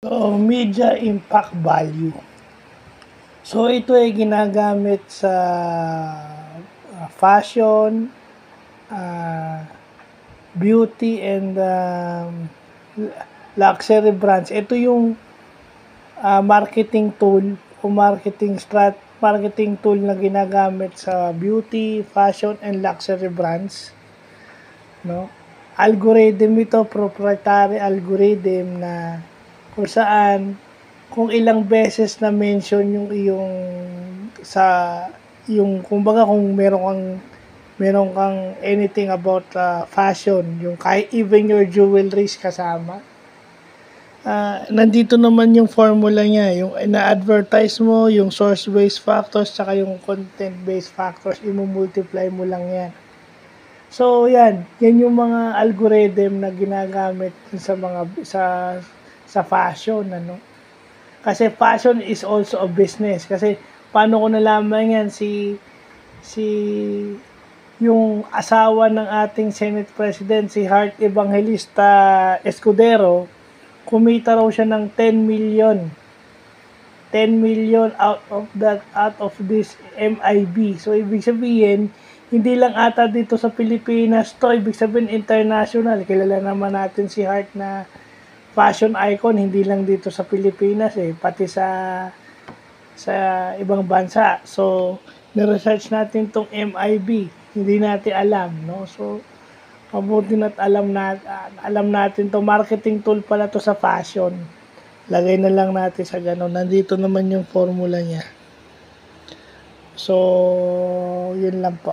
So, media impact value. So, ito ay ginagamit sa fashion, beauty, and luxury brands. Ito yung marketing tool o marketing tool na ginagamit sa beauty, fashion, and luxury brands. No? Algorithm ito, proprietary algorithm na kung saan kung ilang beses na mention yung iyong kumbaga kung meron kang anything about fashion, yung kahit even your jewelries kasama, nandito naman yung formula niya, yung na-advertise mo, yung source-based factors, saka yung content-based factors, imumultiply mo lang yan. So, yan yung mga algorithm na ginagamit sa fashion, ano. Kasi fashion is also a business. Kasi paano ko nalaman yan, yung asawa ng ating Senate President, si Heart Evangelista Escudero, kumita raw siya ng 10 million. 10 million out of this MIB. So, ibig sabihin, hindi lang ata dito sa Pilipinas to, ibig sabihin international. Kilala naman natin si Heart na fashion icon, hindi lang dito sa Pilipinas pati sa ibang bansa. So, na-research natin tong MIB, hindi natin alam, no? So, mabuti na't alam natin to, marketing tool pala to sa fashion. Lagay na lang natin sa ganun. Nandito naman yung formula niya. So, yun lang po.